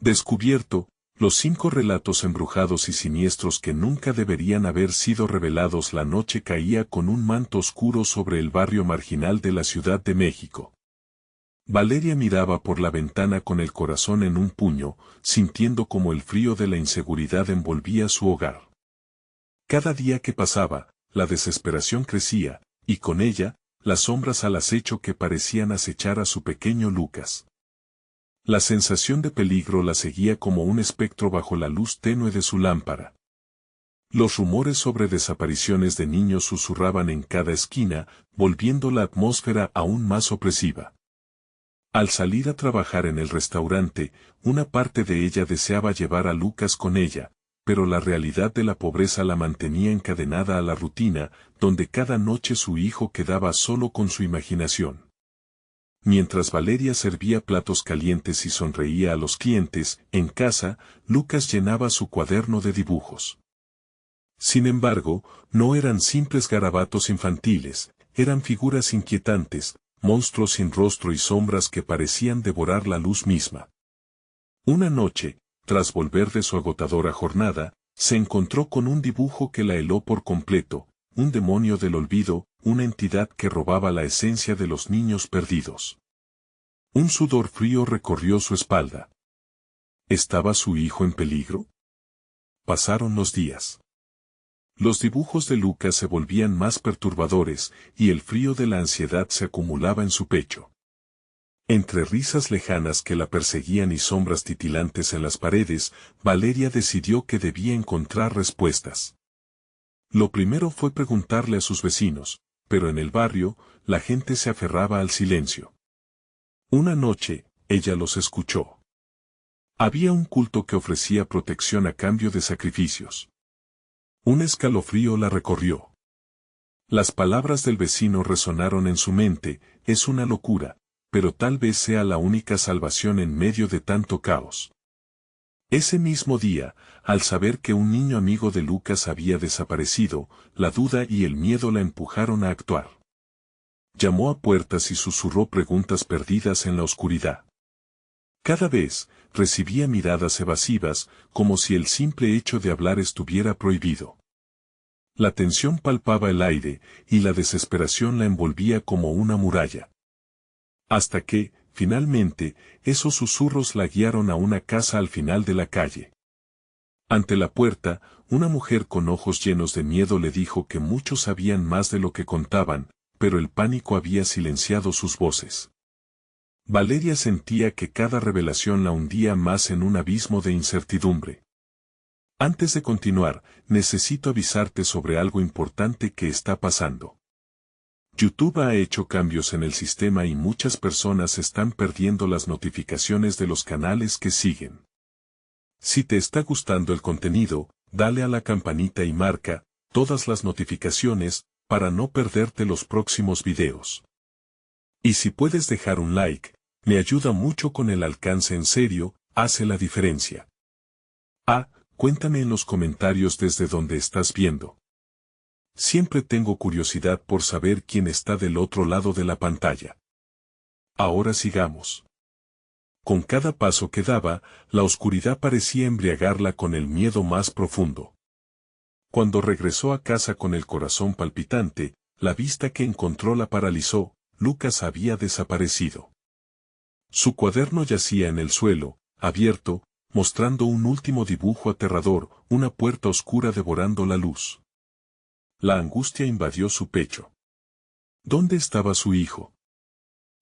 Descubierto, los 5 relatos embrujados y siniestros que nunca deberían haber sido revelados. La noche caía con un manto oscuro sobre el barrio marginal de la Ciudad de México. Valeria miraba por la ventana con el corazón en un puño, sintiendo como el frío de la inseguridad envolvía su hogar. Cada día que pasaba, la desesperación crecía, y con ella, las sombras al acecho que parecían acechar a su pequeño Lucas. La sensación de peligro la seguía como un espectro bajo la luz tenue de su lámpara. Los rumores sobre desapariciones de niños susurraban en cada esquina, volviendo la atmósfera aún más opresiva. Al salir a trabajar en el restaurante, una parte de ella deseaba llevar a Lucas con ella, pero la realidad de la pobreza la mantenía encadenada a la rutina, donde cada noche su hijo quedaba solo con su imaginación. Mientras Valeria servía platos calientes y sonreía a los clientes, en casa, Lucas llenaba su cuaderno de dibujos. Sin embargo, no eran simples garabatos infantiles, eran figuras inquietantes, monstruos sin rostro y sombras que parecían devorar la luz misma. Una noche, tras volver de su agotadora jornada, se encontró con un dibujo que la heló por completo, un demonio del olvido, una entidad que robaba la esencia de los niños perdidos. Un sudor frío recorrió su espalda. ¿Estaba su hijo en peligro? Pasaron los días. Los dibujos de Lucas se volvían más perturbadores, y el frío de la ansiedad se acumulaba en su pecho. Entre risas lejanas que la perseguían y sombras titilantes en las paredes, Valeria decidió que debía encontrar respuestas. Lo primero fue preguntarle a sus vecinos, pero en el barrio, la gente se aferraba al silencio. Una noche, ella los escuchó. Había un culto que ofrecía protección a cambio de sacrificios. Un escalofrío la recorrió. Las palabras del vecino resonaron en su mente: es una locura, pero tal vez sea la única salvación en medio de tanto caos. Ese mismo día, al saber que un niño amigo de Lucas había desaparecido, la duda y el miedo la empujaron a actuar. Llamó a puertas y susurró preguntas perdidas en la oscuridad. Cada vez, recibía miradas evasivas, como si el simple hecho de hablar estuviera prohibido. La tensión palpaba el aire, y la desesperación la envolvía como una muralla. Hasta que, finalmente, esos susurros la guiaron a una casa al final de la calle. Ante la puerta, una mujer con ojos llenos de miedo le dijo que muchos sabían más de lo que contaban, pero el pánico había silenciado sus voces. Valeria sentía que cada revelación la hundía más en un abismo de incertidumbre. Antes de continuar, necesito avisarte sobre algo importante que está pasando. YouTube ha hecho cambios en el sistema y muchas personas están perdiendo las notificaciones de los canales que siguen. Si te está gustando el contenido, dale a la campanita y marca todas las notificaciones para no perderte los próximos videos. Y si puedes dejar un like, me ayuda mucho con el alcance. En serio, hace la diferencia. Cuéntame en los comentarios desde donde estás viendo. Siempre tengo curiosidad por saber quién está del otro lado de la pantalla. Ahora sigamos. Con cada paso que daba, la oscuridad parecía embriagarla con el miedo más profundo. Cuando regresó a casa con el corazón palpitante, la vista que encontró la paralizó: Lucas había desaparecido. Su cuaderno yacía en el suelo, abierto, mostrando un último dibujo aterrador, una puerta oscura devorando la luz. La angustia invadió su pecho. ¿Dónde estaba su hijo?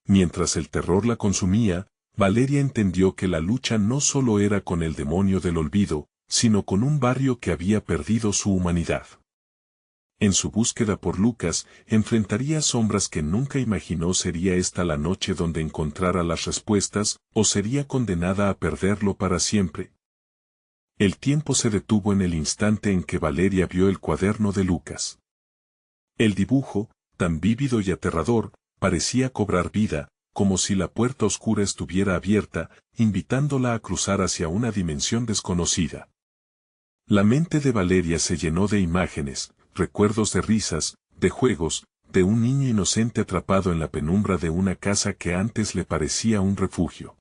Mientras el terror la consumía, Valeria entendió que la lucha no solo era con el demonio del olvido, sino con un barrio que había perdido su humanidad. En su búsqueda por Lucas, enfrentaría sombras que nunca imaginó. ¿Sería esta la noche donde encontrara las respuestas, o sería condenada a perderlo para siempre? El tiempo se detuvo en el instante en que Valeria vio el cuaderno de Lucas. El dibujo, tan vívido y aterrador, parecía cobrar vida, como si la puerta oscura estuviera abierta, invitándola a cruzar hacia una dimensión desconocida. La mente de Valeria se llenó de imágenes, recuerdos de risas, de juegos, de un niño inocente atrapado en la penumbra de una casa que antes le parecía un refugio.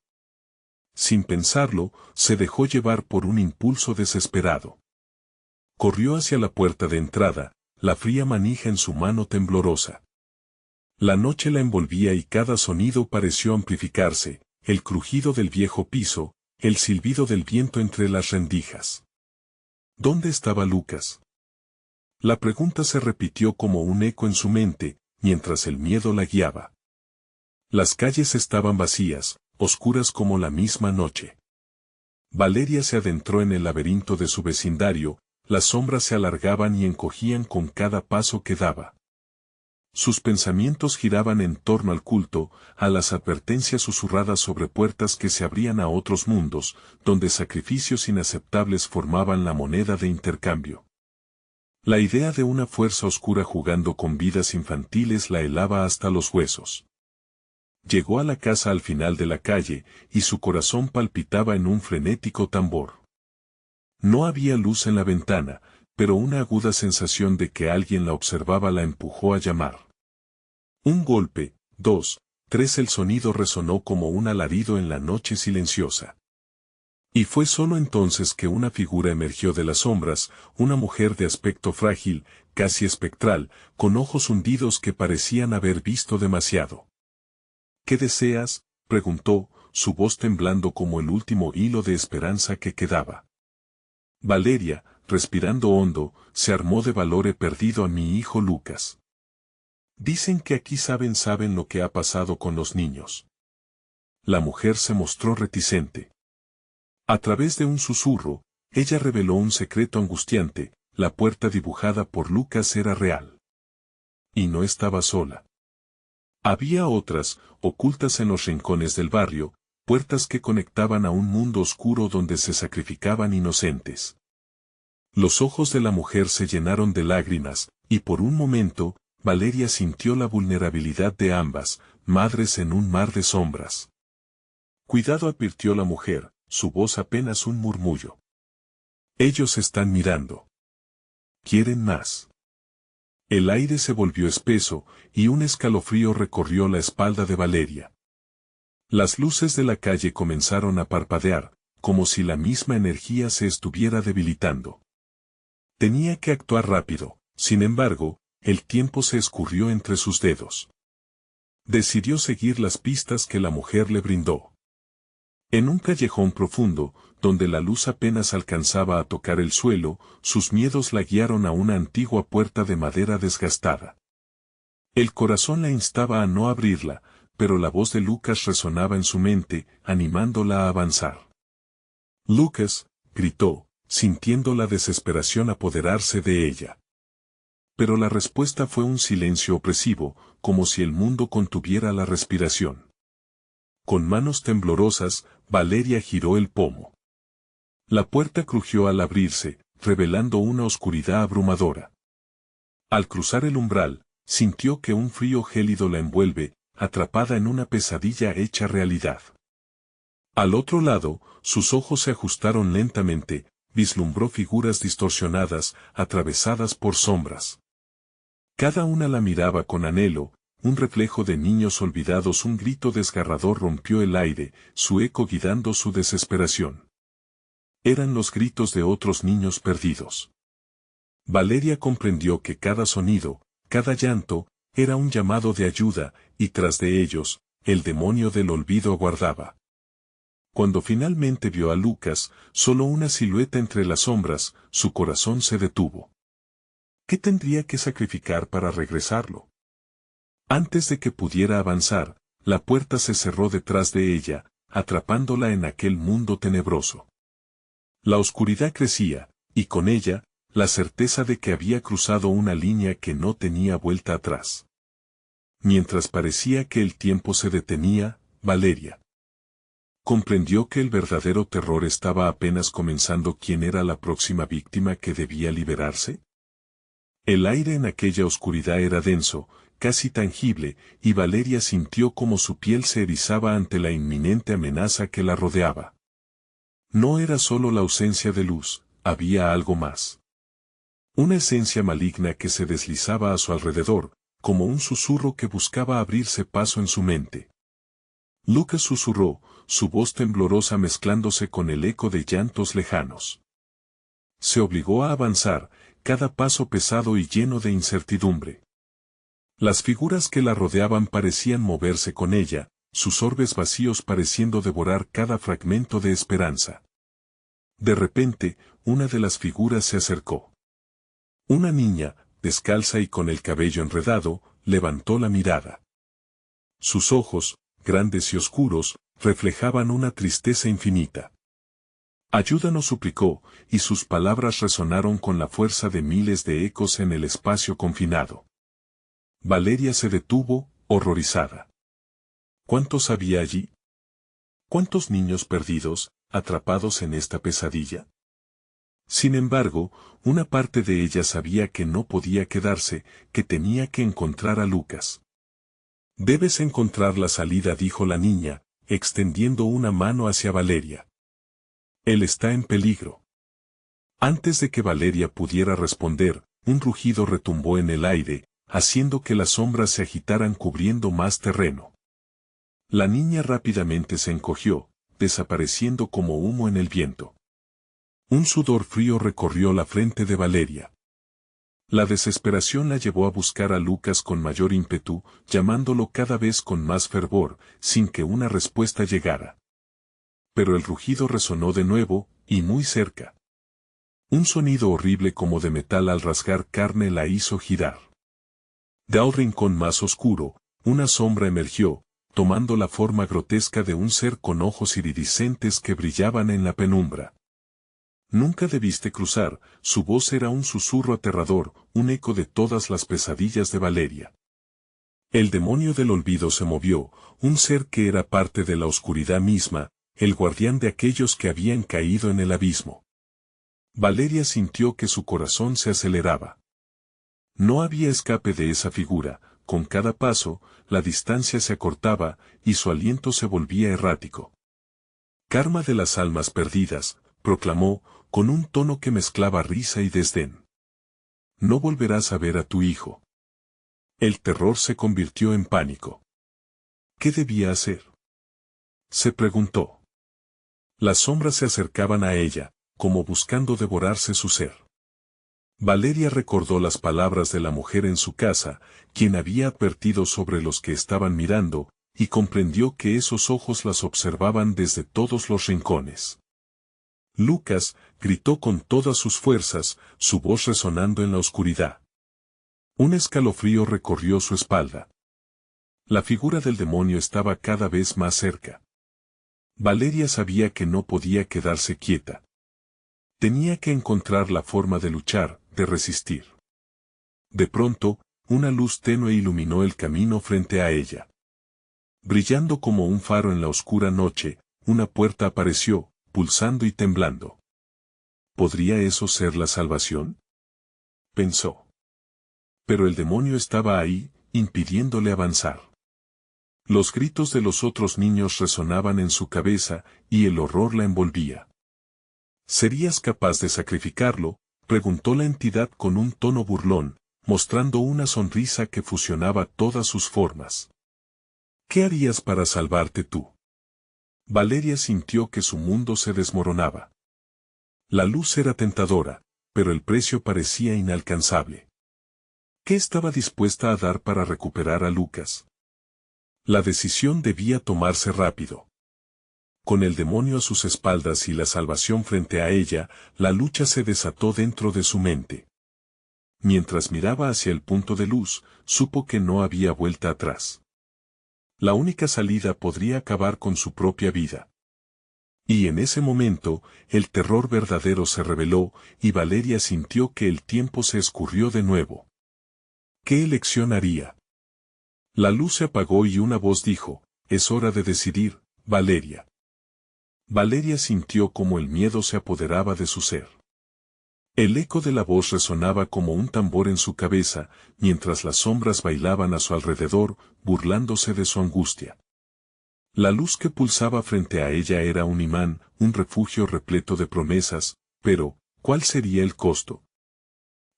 sin pensarlo, se dejó llevar por un impulso desesperado. Corrió hacia la puerta de entrada, la fría manija en su mano temblorosa. La noche la envolvía y cada sonido pareció amplificarse, el crujido del viejo piso, el silbido del viento entre las rendijas. ¿Dónde estaba Lucas? La pregunta se repitió como un eco en su mente, mientras el miedo la guiaba. Las calles estaban vacías, oscuras como la misma noche. Valeria se adentró en el laberinto de su vecindario, las sombras se alargaban y encogían con cada paso que daba. Sus pensamientos giraban en torno al culto, a las advertencias susurradas sobre puertas que se abrían a otros mundos, donde sacrificios inaceptables formaban la moneda de intercambio. La idea de una fuerza oscura jugando con vidas infantiles la helaba hasta los huesos. Llegó a la casa al final de la calle, y su corazón palpitaba en un frenético tambor. No había luz en la ventana, pero una aguda sensación de que alguien la observaba la empujó a llamar. Un golpe, 2, 3 el sonido resonó como un alarido en la noche silenciosa. Y fue solo entonces que una figura emergió de las sombras, una mujer de aspecto frágil, casi espectral, con ojos hundidos que parecían haber visto demasiado. ¿Qué deseas?, preguntó, su voz temblando como el último hilo de esperanza que quedaba. Valeria, respirando hondo, se armó de valor. He perdido a mi hijo Lucas. Dicen que aquí saben lo que ha pasado con los niños. La mujer se mostró reticente. A través de un susurro, ella reveló un secreto angustiante: la puerta dibujada por Lucas era real. Y no estaba sola. Había otras, ocultas en los rincones del barrio, puertas que conectaban a un mundo oscuro donde se sacrificaban inocentes. Los ojos de la mujer se llenaron de lágrimas, y por un momento, Valeria sintió la vulnerabilidad de ambas, madres en un mar de sombras. Cuidado, advirtió la mujer, su voz apenas un murmullo. Ellos están mirando. Quieren más. El aire se volvió espeso, y un escalofrío recorrió la espalda de Valeria. Las luces de la calle comenzaron a parpadear, como si la misma energía se estuviera debilitando. Tenía que actuar rápido, sin embargo, el tiempo se escurrió entre sus dedos. Decidió seguir las pistas que la mujer le brindó. En un callejón profundo, donde la luz apenas alcanzaba a tocar el suelo, sus miedos la guiaron a una antigua puerta de madera desgastada. El corazón la instaba a no abrirla, pero la voz de Lucas resonaba en su mente, animándola a avanzar. «Lucas», gritó, sintiendo la desesperación apoderarse de ella. Pero la respuesta fue un silencio opresivo, como si el mundo contuviera la respiración. Con manos temblorosas, Valeria giró el pomo. La puerta crujió al abrirse, revelando una oscuridad abrumadora. Al cruzar el umbral, sintió que un frío gélido la envuelve, atrapada en una pesadilla hecha realidad. Al otro lado, sus ojos se ajustaron lentamente, vislumbró figuras distorsionadas, atravesadas por sombras. Cada una la miraba con anhelo, un reflejo de niños olvidados. Un grito desgarrador rompió el aire, su eco guiando su desesperación. Eran los gritos de otros niños perdidos. Valeria comprendió que cada sonido, cada llanto, era un llamado de ayuda, y tras de ellos, el demonio del olvido aguardaba. Cuando finalmente vio a Lucas, solo una silueta entre las sombras, su corazón se detuvo. ¿Qué tendría que sacrificar para regresarlo? Antes de que pudiera avanzar, la puerta se cerró detrás de ella, atrapándola en aquel mundo tenebroso. La oscuridad crecía, y con ella, la certeza de que había cruzado una línea que no tenía vuelta atrás. Mientras parecía que el tiempo se detenía, Valeria comprendió que el verdadero terror estaba apenas comenzando. ¿Quién era la próxima víctima que debía liberarse? El aire en aquella oscuridad era denso, casi tangible, y Valeria sintió como su piel se erizaba ante la inminente amenaza que la rodeaba. No era solo la ausencia de luz, había algo más. Una esencia maligna que se deslizaba a su alrededor, como un susurro que buscaba abrirse paso en su mente. Lucas susurró, su voz temblorosa mezclándose con el eco de llantos lejanos. Se obligó a avanzar, cada paso pesado y lleno de incertidumbre. Las figuras que la rodeaban parecían moverse con ella, sus orbes vacíos pareciendo devorar cada fragmento de esperanza. De repente, una de las figuras se acercó. Una niña, descalza y con el cabello enredado, levantó la mirada. Sus ojos, grandes y oscuros, reflejaban una tristeza infinita. Ayúdanos, suplicó, y sus palabras resonaron con la fuerza de miles de ecos en el espacio confinado. Valeria se detuvo, horrorizada. ¿Cuántos había allí? ¿Cuántos niños perdidos, atrapados en esta pesadilla? Sin embargo, una parte de ella sabía que no podía quedarse, que tenía que encontrar a Lucas. Debes encontrar la salida, dijo la niña, extendiendo una mano hacia Valeria. Él está en peligro. Antes de que Valeria pudiera responder, un rugido retumbó en el aire, haciendo que las sombras se agitaran cubriendo más terreno. La niña rápidamente se encogió, desapareciendo como humo en el viento. Un sudor frío recorrió la frente de Valeria. La desesperación la llevó a buscar a Lucas con mayor ímpetu, llamándolo cada vez con más fervor, sin que una respuesta llegara. Pero el rugido resonó de nuevo, y muy cerca. Un sonido horrible como de metal al rasgar carne la hizo girar. De un rincón más oscuro, una sombra emergió, tomando la forma grotesca de un ser con ojos iridiscentes que brillaban en la penumbra. Nunca debiste cruzar, su voz era un susurro aterrador, un eco de todas las pesadillas de Valeria. El demonio del olvido se movió, un ser que era parte de la oscuridad misma, el guardián de aquellos que habían caído en el abismo. Valeria sintió que su corazón se aceleraba. No había escape de esa figura, con cada paso, la distancia se acortaba, y su aliento se volvía errático. Karma de las almas perdidas, proclamó, con un tono que mezclaba risa y desdén. No volverás a ver a tu hijo. El terror se convirtió en pánico. ¿Qué debía hacer? Se preguntó. Las sombras se acercaban a ella, como buscando devorarse su ser. Valeria recordó las palabras de la mujer en su casa, quien había advertido sobre los que estaban mirando, y comprendió que esos ojos las observaban desde todos los rincones. Lucas, gritó con todas sus fuerzas, su voz resonando en la oscuridad. Un escalofrío recorrió su espalda. La figura del demonio estaba cada vez más cerca. Valeria sabía que no podía quedarse quieta. Tenía que encontrar la forma de luchar, de resistir. De pronto, una luz tenue iluminó el camino frente a ella. Brillando como un faro en la oscura noche, una puerta apareció, pulsando y temblando. ¿Podría eso ser la salvación? Pensó. Pero el demonio estaba ahí, impidiéndole avanzar. Los gritos de los otros niños resonaban en su cabeza, y el horror la envolvía. ¿Serías capaz de sacrificarlo?, preguntó la entidad con un tono burlón, mostrando una sonrisa que fusionaba todas sus formas. ¿Qué harías para salvarte tú? Valeria sintió que su mundo se desmoronaba. La luz era tentadora, pero el precio parecía inalcanzable. ¿Qué estaba dispuesta a dar para recuperar a Lucas? La decisión debía tomarse rápido. Con el demonio a sus espaldas y la salvación frente a ella, la lucha se desató dentro de su mente. Mientras miraba hacia el punto de luz, supo que no había vuelta atrás. La única salida podría acabar con su propia vida. Y en ese momento, el terror verdadero se reveló, y Valeria sintió que el tiempo se escurrió de nuevo. ¿Qué elección haría? La luz se apagó y una voz dijo, «Es hora de decidir, Valeria». Valeria sintió como el miedo se apoderaba de su ser. El eco de la voz resonaba como un tambor en su cabeza, mientras las sombras bailaban a su alrededor, burlándose de su angustia. La luz que pulsaba frente a ella era un imán, un refugio repleto de promesas, pero, ¿cuál sería el costo?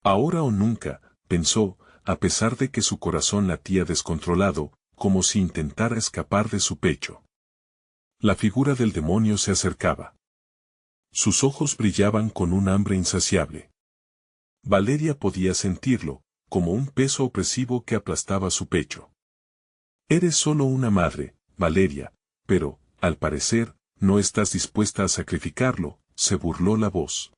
Ahora o nunca, pensó, a pesar de que su corazón latía descontrolado, como si intentara escapar de su pecho. La figura del demonio se acercaba. Sus ojos brillaban con un hambre insaciable. Valeria podía sentirlo, como un peso opresivo que aplastaba su pecho. Eres solo una madre, Valeria, pero, al parecer, no estás dispuesta a sacrificarlo, se burló la voz.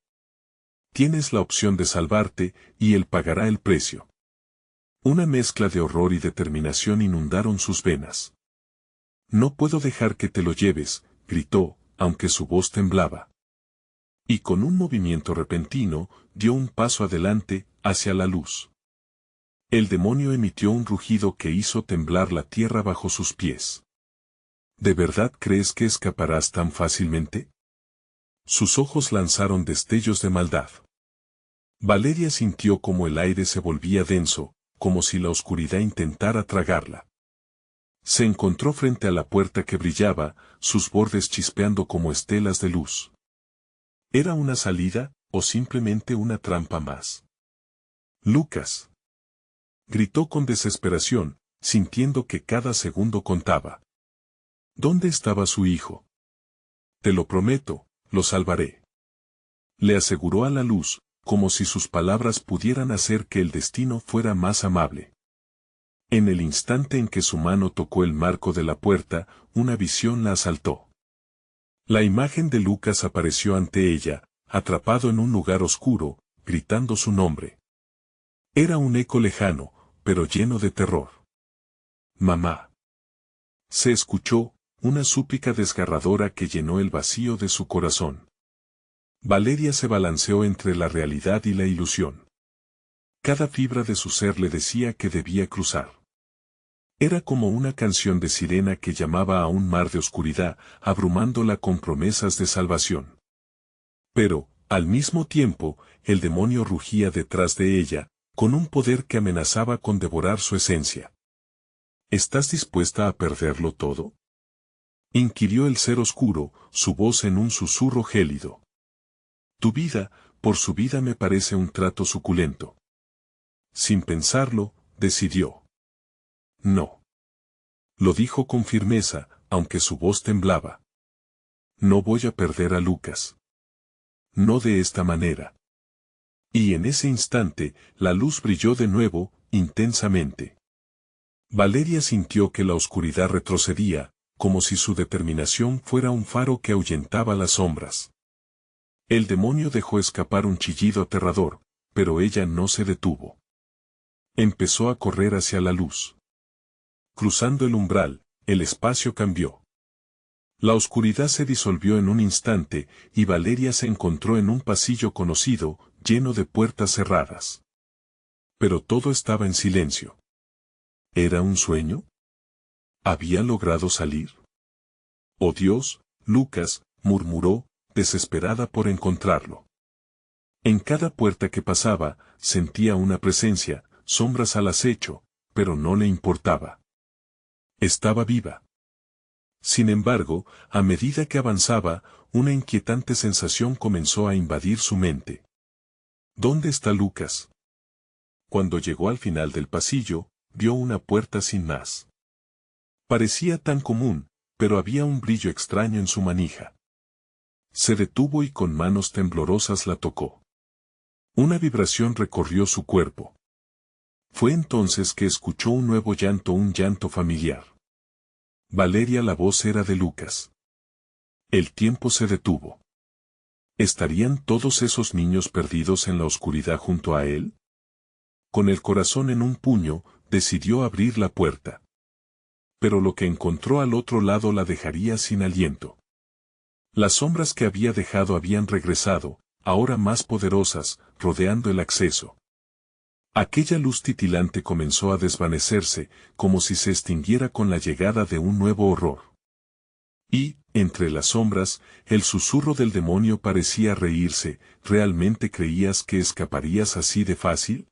Tienes la opción de salvarte, y él pagará el precio. Una mezcla de horror y determinación inundaron sus venas. No puedo dejar que te lo lleves, gritó, aunque su voz temblaba. Y con un movimiento repentino, dio un paso adelante, hacia la luz. El demonio emitió un rugido que hizo temblar la tierra bajo sus pies. ¿De verdad crees que escaparás tan fácilmente? Sus ojos lanzaron destellos de maldad. Valeria sintió como el aire se volvía denso, como si la oscuridad intentara tragarla. Se encontró frente a la puerta que brillaba, sus bordes chispeando como estelas de luz. ¿Era una salida, o simplemente una trampa más? Lucas. Gritó con desesperación, sintiendo que cada segundo contaba. ¿Dónde estaba su hijo? Te lo prometo, lo salvaré. Le aseguró a la luz, como si sus palabras pudieran hacer que el destino fuera más amable. En el instante en que su mano tocó el marco de la puerta, una visión la asaltó. La imagen de Lucas apareció ante ella, atrapado en un lugar oscuro, gritando su nombre. Era un eco lejano, pero lleno de terror. Mamá. Se escuchó, una súplica desgarradora que llenó el vacío de su corazón. Valeria se balanceó entre la realidad y la ilusión. Cada fibra de su ser le decía que debía cruzar. Era como una canción de sirena que llamaba a un mar de oscuridad, abrumándola con promesas de salvación. Pero, al mismo tiempo, el demonio rugía detrás de ella, con un poder que amenazaba con devorar su esencia. ¿Estás dispuesta a perderlo todo? Inquirió el ser oscuro, su voz en un susurro gélido. Tu vida, por su vida me parece un trato suculento. Sin pensarlo, decidió. No. Lo dijo con firmeza, aunque su voz temblaba. No voy a perder a Lucas. No de esta manera. Y en ese instante, la luz brilló de nuevo, intensamente. Valeria sintió que la oscuridad retrocedía, como si su determinación fuera un faro que ahuyentaba las sombras. El demonio dejó escapar un chillido aterrador, pero ella no se detuvo. Empezó a correr hacia la luz. Cruzando el umbral, el espacio cambió. La oscuridad se disolvió en un instante, y Valeria se encontró en un pasillo conocido, lleno de puertas cerradas. Pero todo estaba en silencio. ¿Era un sueño? ¿Había logrado salir? «Oh Dios, Lucas», murmuró, desesperada por encontrarlo. En cada puerta que pasaba, sentía una presencia, sombras al acecho, pero no le importaba. Estaba viva. Sin embargo, a medida que avanzaba, una inquietante sensación comenzó a invadir su mente. ¿Dónde está Lucas? Cuando llegó al final del pasillo, vio una puerta sin más. Parecía tan común, pero había un brillo extraño en su manija. Se detuvo y con manos temblorosas la tocó. Una vibración recorrió su cuerpo. Fue entonces que escuchó un nuevo llanto, un llanto familiar. Valeria, la voz era de Lucas. El tiempo se detuvo. ¿Estarían todos esos niños perdidos en la oscuridad junto a él? Con el corazón en un puño, decidió abrir la puerta. Pero lo que encontró al otro lado la dejaría sin aliento. Las sombras que había dejado habían regresado, ahora más poderosas, rodeando el acceso. Aquella luz titilante comenzó a desvanecerse, como si se extinguiera con la llegada de un nuevo horror. Y, entre las sombras, el susurro del demonio parecía reírse. ¿Realmente creías que escaparías así de fácil?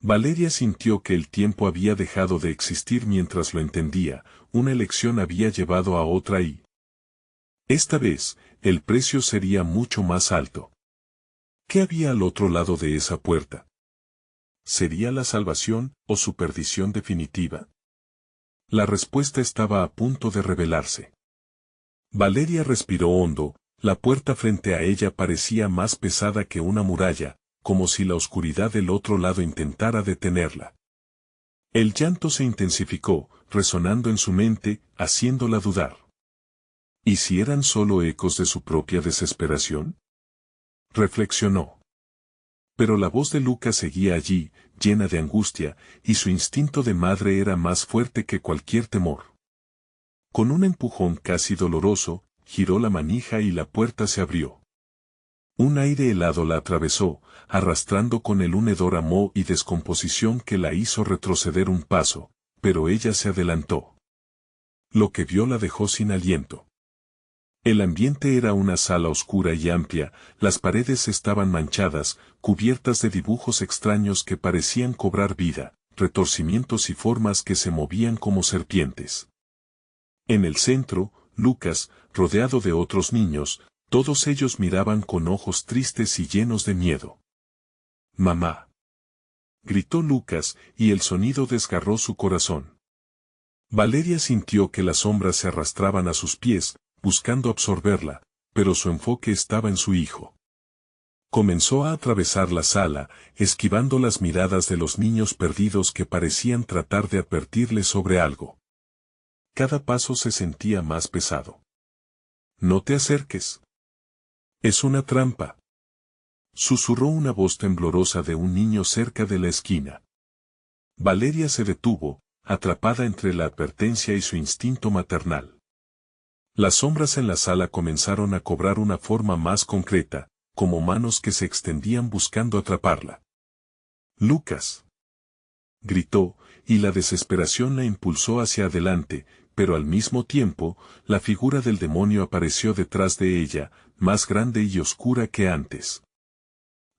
Valeria sintió que el tiempo había dejado de existir mientras lo entendía, una elección había llevado a otra y... esta vez, el precio sería mucho más alto. ¿Qué había al otro lado de esa puerta? ¿Sería la salvación o su perdición definitiva? La respuesta estaba a punto de revelarse. Valeria respiró hondo, la puerta frente a ella parecía más pesada que una muralla, como si la oscuridad del otro lado intentara detenerla. El llanto se intensificó, resonando en su mente, haciéndola dudar. ¿Y si eran solo ecos de su propia desesperación? Reflexionó. Pero la voz de Lucas seguía allí, llena de angustia, y su instinto de madre era más fuerte que cualquier temor. Con un empujón casi doloroso, giró la manija y la puerta se abrió. Un aire helado la atravesó, arrastrando con él un hedor a moho y descomposición que la hizo retroceder un paso, pero ella se adelantó. Lo que vio la dejó sin aliento. El ambiente era una sala oscura y amplia, las paredes estaban manchadas, cubiertas de dibujos extraños que parecían cobrar vida, retorcimientos y formas que se movían como serpientes. En el centro, Lucas, rodeado de otros niños, todos ellos miraban con ojos tristes y llenos de miedo. «¡Mamá!», gritó Lucas, y el sonido desgarró su corazón. Valeria sintió que las sombras se arrastraban a sus pies, buscando absorberla, pero su enfoque estaba en su hijo. Comenzó a atravesar la sala, esquivando las miradas de los niños perdidos que parecían tratar de advertirle sobre algo. Cada paso se sentía más pesado. «No te acerques. Es una trampa», susurró una voz temblorosa de un niño cerca de la esquina. Valeria se detuvo, atrapada entre la advertencia y su instinto maternal. Las sombras en la sala comenzaron a cobrar una forma más concreta, como manos que se extendían buscando atraparla. «Lucas», gritó, y la desesperación la impulsó hacia adelante, pero al mismo tiempo, la figura del demonio apareció detrás de ella, más grande y oscura que antes.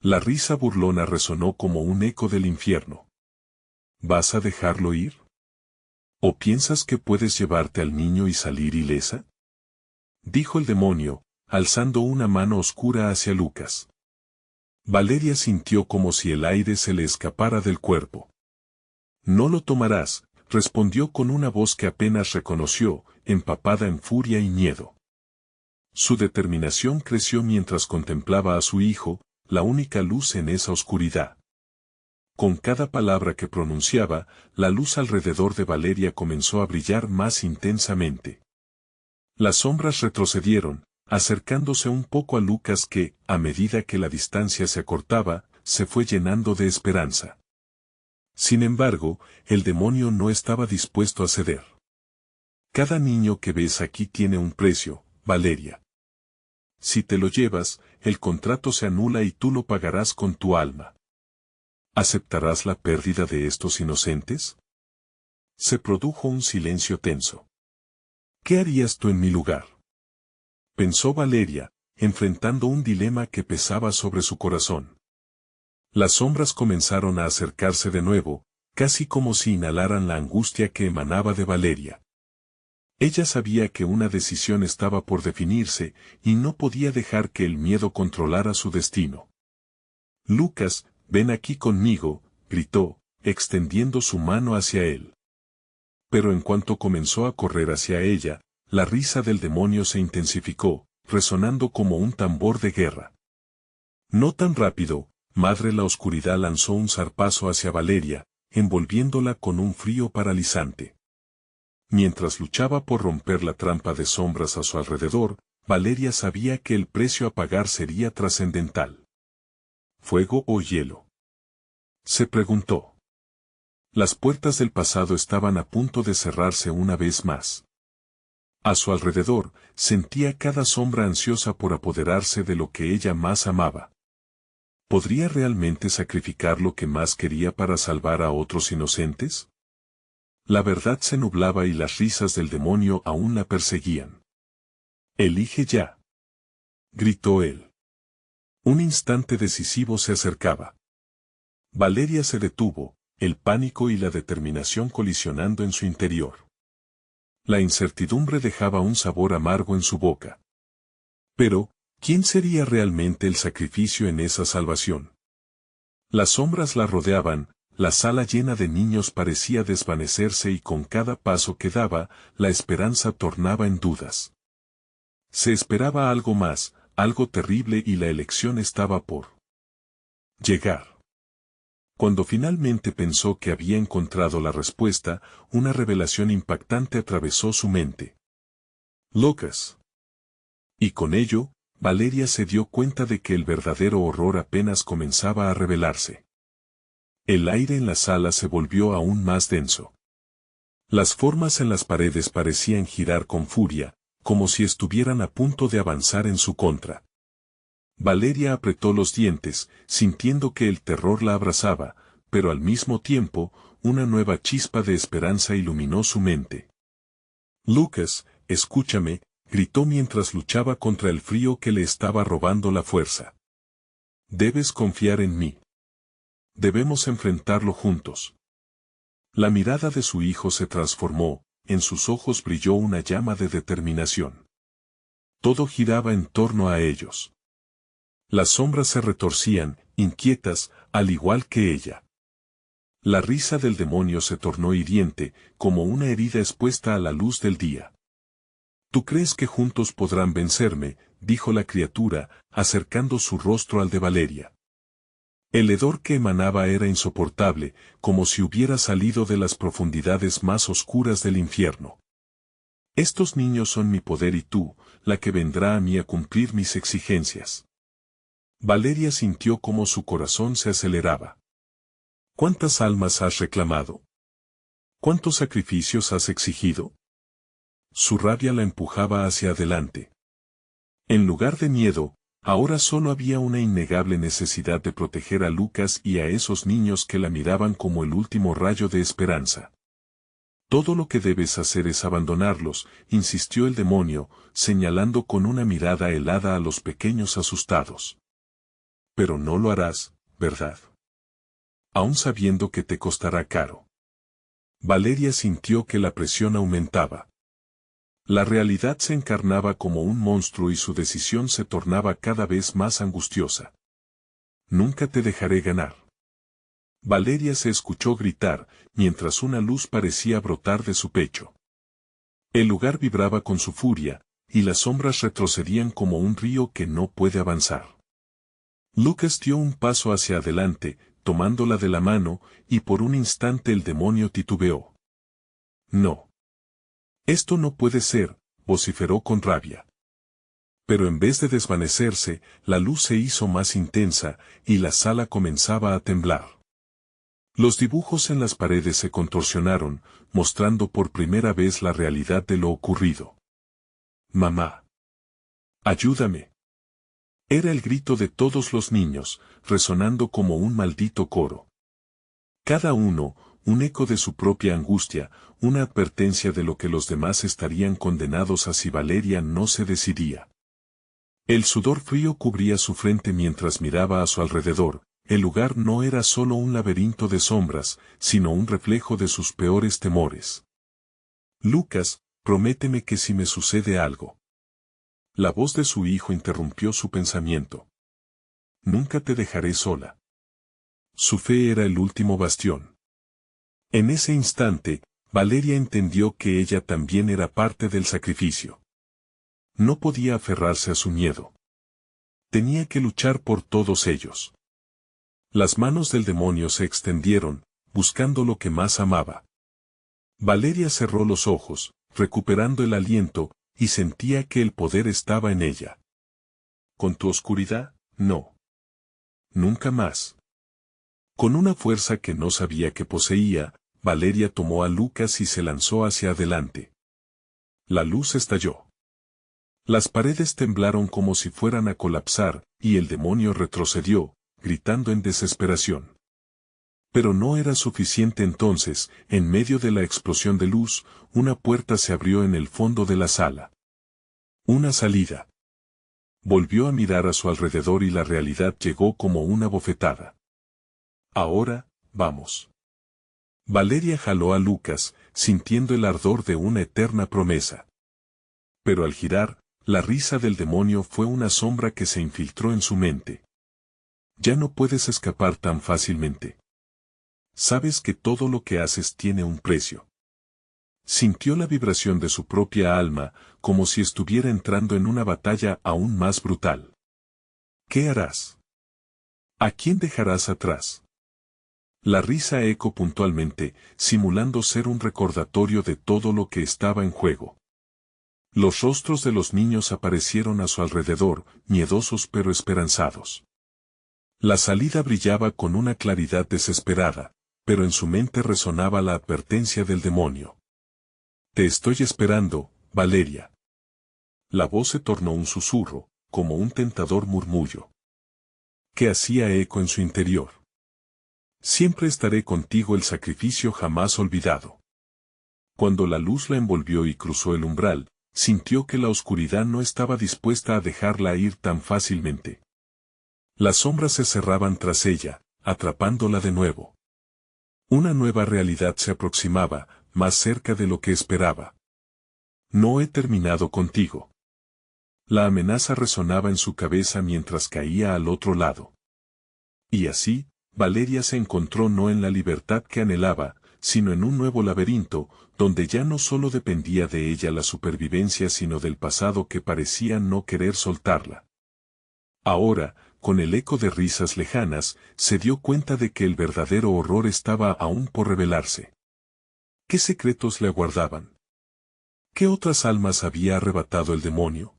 La risa burlona resonó como un eco del infierno. «¿Vas a dejarlo ir? ¿O piensas que puedes llevarte al niño y salir ilesa?», dijo el demonio, alzando una mano oscura hacia Lucas. Valeria sintió como si el aire se le escapara del cuerpo. «No lo tomarás», respondió con una voz que apenas reconoció, empapada en furia y miedo. Su determinación creció mientras contemplaba a su hijo, la única luz en esa oscuridad. Con cada palabra que pronunciaba, la luz alrededor de Valeria comenzó a brillar más intensamente. Las sombras retrocedieron, acercándose un poco a Lucas que, a medida que la distancia se acortaba, se fue llenando de esperanza. Sin embargo, el demonio no estaba dispuesto a ceder. «Cada niño que ves aquí tiene un precio, Valeria. Si te lo llevas, el contrato se anula y tú lo pagarás con tu alma. ¿Aceptarás la pérdida de estos inocentes?». Se produjo un silencio tenso. «¿Qué harías tú en mi lugar?», pensó Valeria, enfrentando un dilema que pesaba sobre su corazón. Las sombras comenzaron a acercarse de nuevo, casi como si inhalaran la angustia que emanaba de Valeria. Ella sabía que una decisión estaba por definirse, y no podía dejar que el miedo controlara su destino. «Lucas, ven aquí conmigo», gritó, extendiendo su mano hacia él. Pero en cuanto comenzó a correr hacia ella, la risa del demonio se intensificó, resonando como un tambor de guerra. «No tan rápido, madre». La oscuridad lanzó un zarpazo hacia Valeria, envolviéndola con un frío paralizante. Mientras luchaba por romper la trampa de sombras a su alrededor, Valeria sabía que el precio a pagar sería trascendental. ¿Fuego o hielo?, se preguntó. Las puertas del pasado estaban a punto de cerrarse una vez más. A su alrededor, sentía cada sombra ansiosa por apoderarse de lo que ella más amaba. ¿Podría realmente sacrificar lo que más quería para salvar a otros inocentes? La verdad se nublaba y las risas del demonio aún la perseguían. «Elige ya», gritó él. Un instante decisivo se acercaba. Valeria se detuvo, el pánico y la determinación colisionando en su interior. La incertidumbre dejaba un sabor amargo en su boca. Pero, ¿quién sería realmente el sacrificio en esa salvación? Las sombras la rodeaban, la sala llena de niños parecía desvanecerse y con cada paso que daba, la esperanza tornaba en dudas. Se esperaba algo más, algo terrible y la elección estaba por llegar. Cuando finalmente pensó que había encontrado la respuesta, una revelación impactante atravesó su mente. Lucas. Y con ello, Valeria se dio cuenta de que el verdadero horror apenas comenzaba a revelarse. El aire en la sala se volvió aún más denso. Las formas en las paredes parecían girar con furia, como si estuvieran a punto de avanzar en su contra. Valeria apretó los dientes, sintiendo que el terror la abrazaba, pero al mismo tiempo, una nueva chispa de esperanza iluminó su mente. Lucas, escúchame, gritó mientras luchaba contra el frío que le estaba robando la fuerza. Debes confiar en mí. Debemos enfrentarlo juntos. La mirada de su hijo se transformó, en sus ojos brilló una llama de determinación. Todo giraba en torno a ellos. Las sombras se retorcían, inquietas, al igual que ella. La risa del demonio se tornó hiriente, como una herida expuesta a la luz del día. ¿Tú crees que juntos podrán vencerme?, dijo la criatura, acercando su rostro al de Valeria. El hedor que emanaba era insoportable, como si hubiera salido de las profundidades más oscuras del infierno. Estos niños son mi poder y tú, la que vendrá a mí a cumplir mis exigencias. Valeria sintió cómo su corazón se aceleraba. ¿Cuántas almas has reclamado? ¿Cuántos sacrificios has exigido? Su rabia la empujaba hacia adelante. En lugar de miedo, ahora solo había una innegable necesidad de proteger a Lucas y a esos niños que la miraban como el último rayo de esperanza. Todo lo que debes hacer es abandonarlos, insistió el demonio, señalando con una mirada helada a los pequeños asustados. Pero no lo harás, ¿verdad? Aún sabiendo que te costará caro. Valeria sintió que la presión aumentaba. La realidad se encarnaba como un monstruo y su decisión se tornaba cada vez más angustiosa. Nunca te dejaré ganar. Valeria se escuchó gritar, mientras una luz parecía brotar de su pecho. El lugar vibraba con su furia, y las sombras retrocedían como un río que no puede avanzar. Lucas dio un paso hacia adelante, tomándola de la mano, y por un instante el demonio titubeó. No. Esto no puede ser, vociferó con rabia. Pero en vez de desvanecerse, la luz se hizo más intensa, y la sala comenzaba a temblar. Los dibujos en las paredes se contorsionaron, mostrando por primera vez la realidad de lo ocurrido. Mamá. Ayúdame. Era el grito de todos los niños, resonando como un maldito coro. Cada uno, un eco de su propia angustia, una advertencia de lo que los demás estarían condenados a si Valeria no se decidía. El sudor frío cubría su frente mientras miraba a su alrededor. El lugar no era solo un laberinto de sombras, sino un reflejo de sus peores temores. Lucas, prométeme que si me sucede algo. La voz de su hijo interrumpió su pensamiento. Nunca te dejaré sola. Su fe era el último bastión. En ese instante, Valeria entendió que ella también era parte del sacrificio. No podía aferrarse a su miedo. Tenía que luchar por todos ellos. Las manos del demonio se extendieron, buscando lo que más amaba. Valeria cerró los ojos, recuperando el aliento, y sentía que el poder estaba en ella. Con tu oscuridad, no. Nunca más. Con una fuerza que no sabía que poseía, Valeria tomó a Lucas y se lanzó hacia adelante. La luz estalló. Las paredes temblaron como si fueran a colapsar, y el demonio retrocedió, gritando en desesperación. Pero no era suficiente entonces, en medio de la explosión de luz, una puerta se abrió en el fondo de la sala. Una salida. Volvió a mirar a su alrededor y la realidad llegó como una bofetada. Ahora, vamos. Valeria jaló a Lucas, sintiendo el ardor de una eterna promesa. Pero al girar, la risa del demonio fue una sombra que se infiltró en su mente. Ya no puedes escapar tan fácilmente. Sabes que todo lo que haces tiene un precio. Sintió la vibración de su propia alma, como si estuviera entrando en una batalla aún más brutal. ¿Qué harás? ¿A quién dejarás atrás? La risa eco puntualmente, simulando ser un recordatorio de todo lo que estaba en juego. Los rostros de los niños aparecieron a su alrededor, miedosos pero esperanzados. La salida brillaba con una claridad desesperada, pero en su mente resonaba la advertencia del demonio. Te estoy esperando, Valeria. La voz se tornó un susurro, como un tentador murmullo, que hacía eco en su interior. Siempre estaré contigo, el sacrificio jamás olvidado. Cuando la luz la envolvió y cruzó el umbral, sintió que la oscuridad no estaba dispuesta a dejarla ir tan fácilmente. Las sombras se cerraban tras ella, atrapándola de nuevo. Una nueva realidad se aproximaba, más cerca de lo que esperaba. No he terminado contigo. La amenaza resonaba en su cabeza mientras caía al otro lado. Y así, Valeria se encontró no en la libertad que anhelaba, sino en un nuevo laberinto, donde ya no solo dependía de ella la supervivencia sino del pasado que parecía no querer soltarla. Ahora, con el eco de risas lejanas, se dio cuenta de que el verdadero horror estaba aún por revelarse. ¿Qué secretos le aguardaban? ¿Qué otras almas había arrebatado el demonio?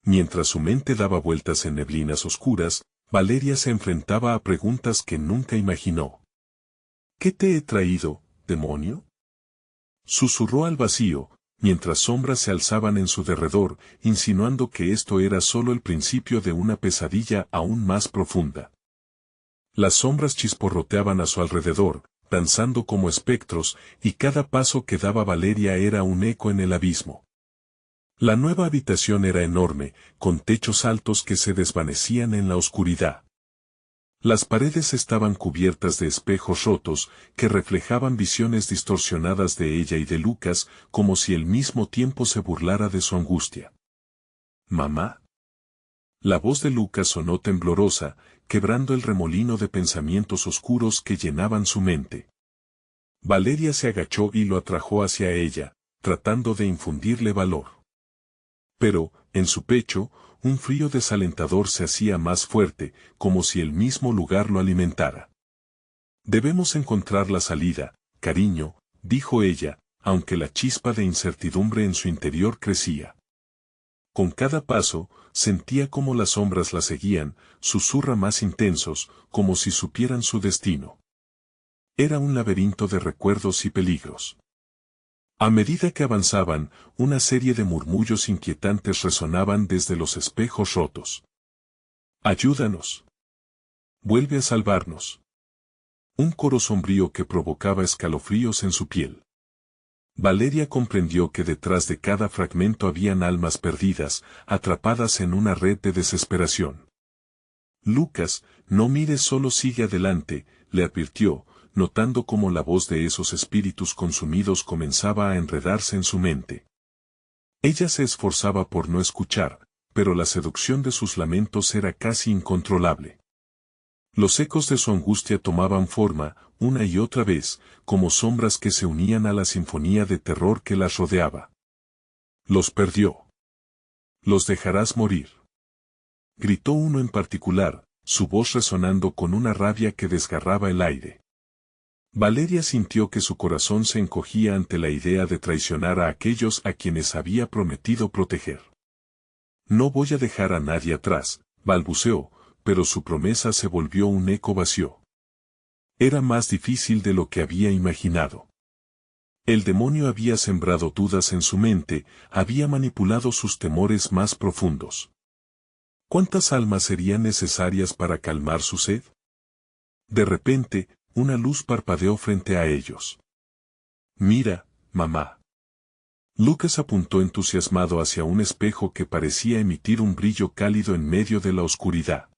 Mientras su mente daba vueltas en neblinas oscuras, Valeria se enfrentaba a preguntas que nunca imaginó. ¿Qué te he traído, demonio? Susurró al vacío, mientras sombras se alzaban en su derredor, insinuando que esto era solo el principio de una pesadilla aún más profunda. Las sombras chisporroteaban a su alrededor, danzando como espectros, y cada paso que daba Valeria era un eco en el abismo. La nueva habitación era enorme, con techos altos que se desvanecían en la oscuridad. Las paredes estaban cubiertas de espejos rotos, que reflejaban visiones distorsionadas de ella y de Lucas, como si al mismo tiempo se burlara de su angustia. ¿Mamá? La voz de Lucas sonó temblorosa, quebrando el remolino de pensamientos oscuros que llenaban su mente. Valeria se agachó y lo atrajo hacia ella, tratando de infundirle valor. Pero, en su pecho, un frío desalentador se hacía más fuerte, como si el mismo lugar lo alimentara. Debemos encontrar la salida, cariño, dijo ella, aunque la chispa de incertidumbre en su interior crecía. Con cada paso, sentía como las sombras la seguían, susurra más intensos, como si supieran su destino. Era un laberinto de recuerdos y peligros. A medida que avanzaban, una serie de murmullos inquietantes resonaban desde los espejos rotos. ¡Ayúdanos! ¡Vuelve a salvarnos! Un coro sombrío que provocaba escalofríos en su piel. Valeria comprendió que detrás de cada fragmento habían almas perdidas, atrapadas en una red de desesperación. Lucas, no mires, solo sigue adelante, le advirtió, notando cómo la voz de esos espíritus consumidos comenzaba a enredarse en su mente. Ella se esforzaba por no escuchar, pero la seducción de sus lamentos era casi incontrolable. Los ecos de su angustia tomaban forma, una y otra vez, como sombras que se unían a la sinfonía de terror que las rodeaba. Los perdió. Los dejarás morir. Gritó uno en particular, su voz resonando con una rabia que desgarraba el aire. Valeria sintió que su corazón se encogía ante la idea de traicionar a aquellos a quienes había prometido proteger. No voy a dejar a nadie atrás, balbuceó, pero su promesa se volvió un eco vacío. Era más difícil de lo que había imaginado. El demonio había sembrado dudas en su mente, había manipulado sus temores más profundos. ¿Cuántas almas serían necesarias para calmar su sed? De repente, una luz parpadeó frente a ellos. Mira, mamá. Lucas apuntó entusiasmado hacia un espejo que parecía emitir un brillo cálido en medio de la oscuridad.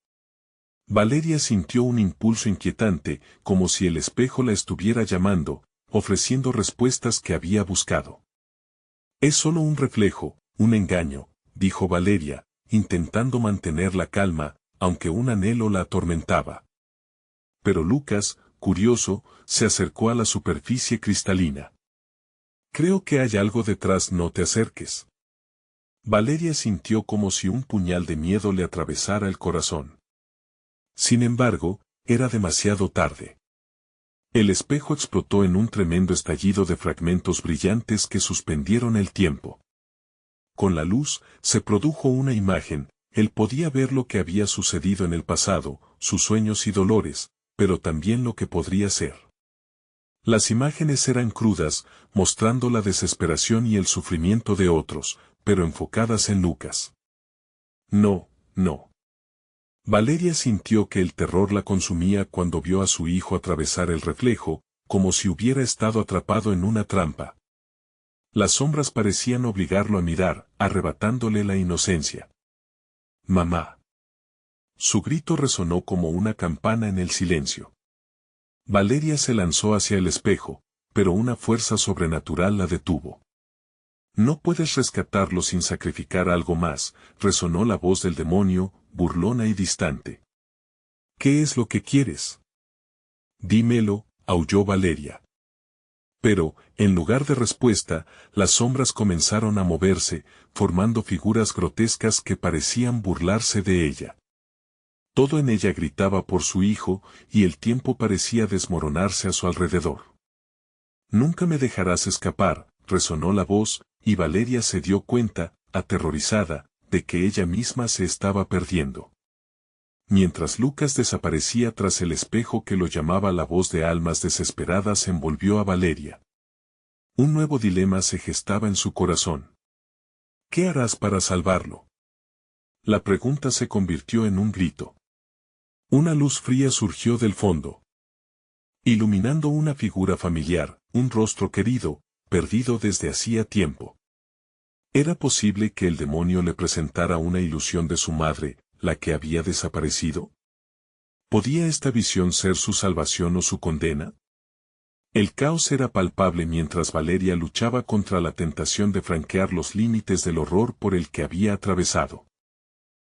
Valeria sintió un impulso inquietante, como si el espejo la estuviera llamando, ofreciendo respuestas que había buscado. Es solo un reflejo, un engaño, dijo Valeria, intentando mantener la calma, aunque un anhelo la atormentaba. Pero Lucas, curioso, se acercó a la superficie cristalina. Creo que hay algo detrás, no te acerques. Valeria sintió como si un puñal de miedo le atravesara el corazón. Sin embargo, era demasiado tarde. El espejo explotó en un tremendo estallido de fragmentos brillantes que suspendieron el tiempo. Con la luz, se produjo una imagen. Él podía ver lo que había sucedido en el pasado, sus sueños y dolores, pero también lo que podría ser. Las imágenes eran crudas, mostrando la desesperación y el sufrimiento de otros, pero enfocadas en Lucas. No, no. Valeria sintió que el terror la consumía cuando vio a su hijo atravesar el reflejo, como si hubiera estado atrapado en una trampa. Las sombras parecían obligarlo a mirar, arrebatándole la inocencia. ¡Mamá! Su grito resonó como una campana en el silencio. Valeria se lanzó hacia el espejo, pero una fuerza sobrenatural la detuvo. No puedes rescatarlo sin sacrificar algo más, resonó la voz del demonio, burlona y distante. ¿Qué es lo que quieres? Dímelo, aulló Valeria. Pero, en lugar de respuesta, las sombras comenzaron a moverse, formando figuras grotescas que parecían burlarse de ella. Todo en ella gritaba por su hijo, y el tiempo parecía desmoronarse a su alrededor. Nunca me dejarás escapar, resonó la voz, y Valeria se dio cuenta, aterrorizada, de que ella misma se estaba perdiendo. Mientras Lucas desaparecía tras el espejo que lo llamaba, la voz de almas desesperadas envolvió a Valeria. Un nuevo dilema se gestaba en su corazón. ¿Qué harás para salvarlo? La pregunta se convirtió en un grito. Una luz fría surgió del fondo, iluminando una figura familiar, un rostro querido, perdido desde hacía tiempo. ¿Era posible que el demonio le presentara una ilusión de su madre, la que había desaparecido? ¿Podía esta visión ser su salvación o su condena? El caos era palpable mientras Valeria luchaba contra la tentación de franquear los límites del horror por el que había atravesado.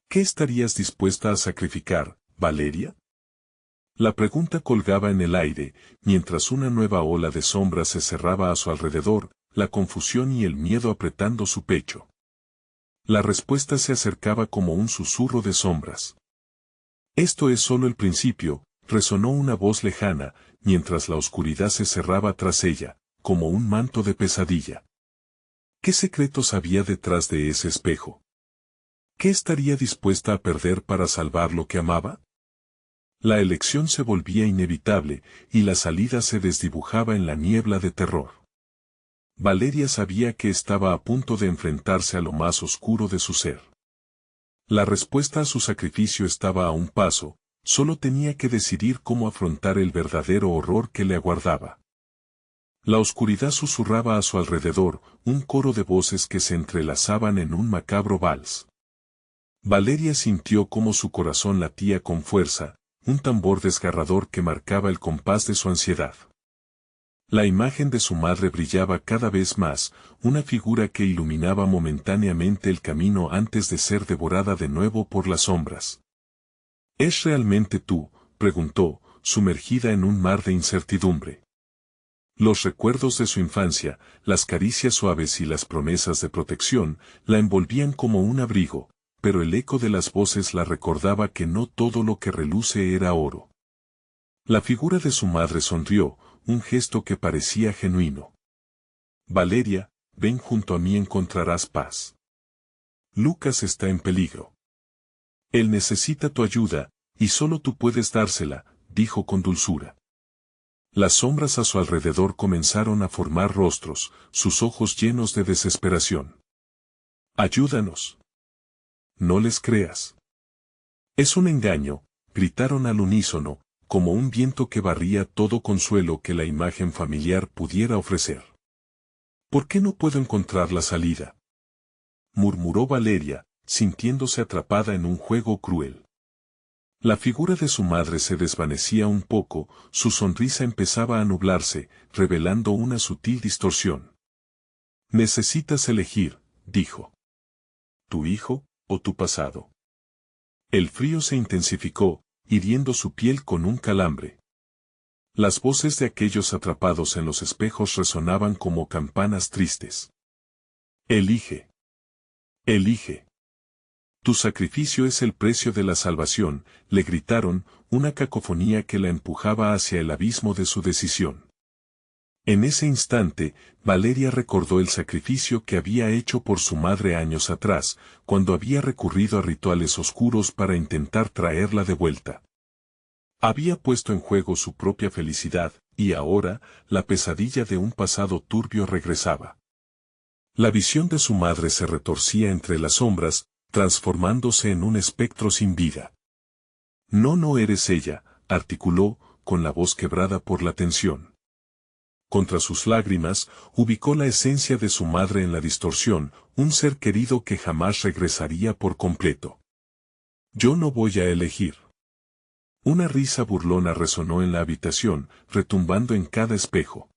¿Qué estarías dispuesta a sacrificar, Valeria? La pregunta colgaba en el aire, mientras una nueva ola de sombras se cerraba a su alrededor, la confusión y el miedo apretando su pecho. La respuesta se acercaba como un susurro de sombras. Esto es solo el principio, resonó una voz lejana, mientras la oscuridad se cerraba tras ella, como un manto de pesadilla. ¿Qué secretos había detrás de ese espejo? ¿Qué estaría dispuesta a perder para salvar lo que amaba? La elección se volvía inevitable, y la salida se desdibujaba en la niebla de terror. Valeria sabía que estaba a punto de enfrentarse a lo más oscuro de su ser. La respuesta a su sacrificio estaba a un paso, solo tenía que decidir cómo afrontar el verdadero horror que le aguardaba. La oscuridad susurraba a su alrededor, un coro de voces que se entrelazaban en un macabro vals. Valeria sintió cómo su corazón latía con fuerza, un tambor desgarrador que marcaba el compás de su ansiedad. La imagen de su madre brillaba cada vez más, una figura que iluminaba momentáneamente el camino antes de ser devorada de nuevo por las sombras. ¿Es realmente tú?, preguntó, sumergida en un mar de incertidumbre. Los recuerdos de su infancia, las caricias suaves y las promesas de protección, la envolvían como un abrigo, pero el eco de las voces la recordaba que no todo lo que reluce era oro. La figura de su madre sonrió, un gesto que parecía genuino. Valeria, ven junto a mí, encontrarás paz. Lucas está en peligro. Él necesita tu ayuda, y solo tú puedes dársela, dijo con dulzura. Las sombras a su alrededor comenzaron a formar rostros, sus ojos llenos de desesperación. Ayúdanos. No les creas. Es un engaño, gritaron al unísono, como un viento que barría todo consuelo que la imagen familiar pudiera ofrecer. ¿Por qué no puedo encontrar la salida?, murmuró Valeria, sintiéndose atrapada en un juego cruel. La figura de su madre se desvanecía un poco, su sonrisa empezaba a nublarse, revelando una sutil distorsión. Necesitas elegir, dijo. ¿Tu hijo, o tu pasado? El frío se intensificó, hiriendo su piel con un calambre. Las voces de aquellos atrapados en los espejos resonaban como campanas tristes. Elige. Elige. Tu sacrificio es el precio de la salvación, le gritaron, una cacofonía que la empujaba hacia el abismo de su decisión. En ese instante, Valeria recordó el sacrificio que había hecho por su madre años atrás, cuando había recurrido a rituales oscuros para intentar traerla de vuelta. Había puesto en juego su propia felicidad, y ahora, la pesadilla de un pasado turbio regresaba. La visión de su madre se retorcía entre las sombras, transformándose en un espectro sin vida. No eres ella, articuló, con la voz quebrada por la tensión. Contra sus lágrimas, ubicó la esencia de su madre en la distorsión, un ser querido que jamás regresaría por completo. Yo no voy a elegir. Una risa burlona resonó en la habitación, retumbando en cada espejo.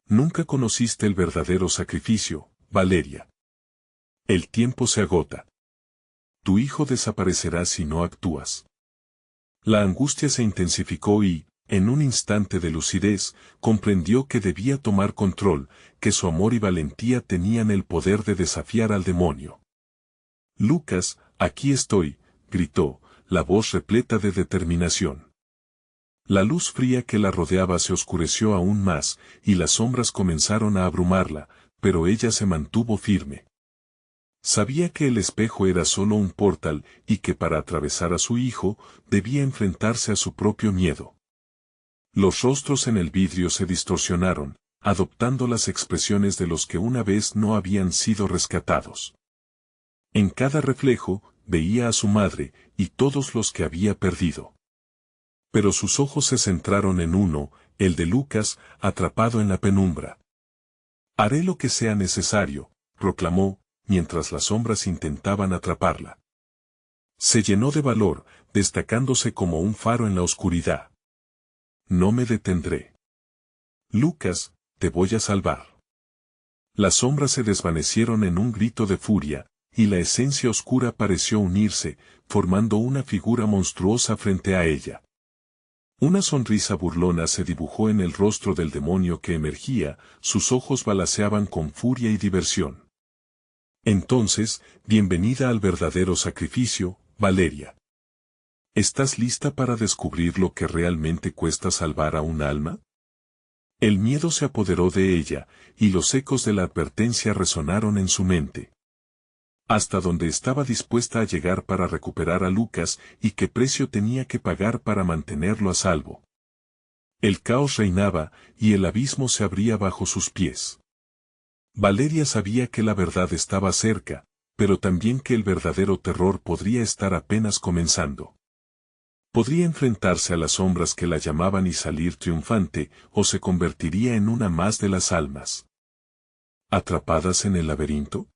Nunca conociste el verdadero sacrificio, Valeria. El tiempo se agota. Tu hijo desaparecerá si no actúas. La angustia se intensificó y, en un instante de lucidez, comprendió que debía tomar control, que su amor y valentía tenían el poder de desafiar al demonio. Lucas, aquí estoy, gritó, la voz repleta de determinación. La luz fría que la rodeaba se oscureció aún más, y las sombras comenzaron a abrumarla, pero ella se mantuvo firme. Sabía que el espejo era solo un portal y que para atravesar a su hijo, debía enfrentarse a su propio miedo. Los rostros en el vidrio se distorsionaron, adoptando las expresiones de los que una vez no habían sido rescatados. En cada reflejo, veía a su madre y todos los que había perdido. Pero sus ojos se centraron en uno, el de Lucas, atrapado en la penumbra. Haré lo que sea necesario, proclamó, mientras las sombras intentaban atraparla. Se llenó de valor, destacándose como un faro en la oscuridad. No me detendré. Lucas, te voy a salvar. Las sombras se desvanecieron en un grito de furia, y la esencia oscura pareció unirse, formando una figura monstruosa frente a ella. Una sonrisa burlona se dibujó en el rostro del demonio que emergía, sus ojos balaceaban con furia y diversión. Entonces, bienvenida al verdadero sacrificio, Valeria. ¿Estás lista para descubrir lo que realmente cuesta salvar a un alma? El miedo se apoderó de ella, y los ecos de la advertencia resonaron en su mente. Hasta dónde estaba dispuesta a llegar para recuperar a Lucas y qué precio tenía que pagar para mantenerlo a salvo. El caos reinaba, y el abismo se abría bajo sus pies. Valeria sabía que la verdad estaba cerca, pero también que el verdadero terror podría estar apenas comenzando. Podría enfrentarse a las sombras que la llamaban y salir triunfante, o se convertiría en una más de las almas. ¿Atrapadas en el laberinto?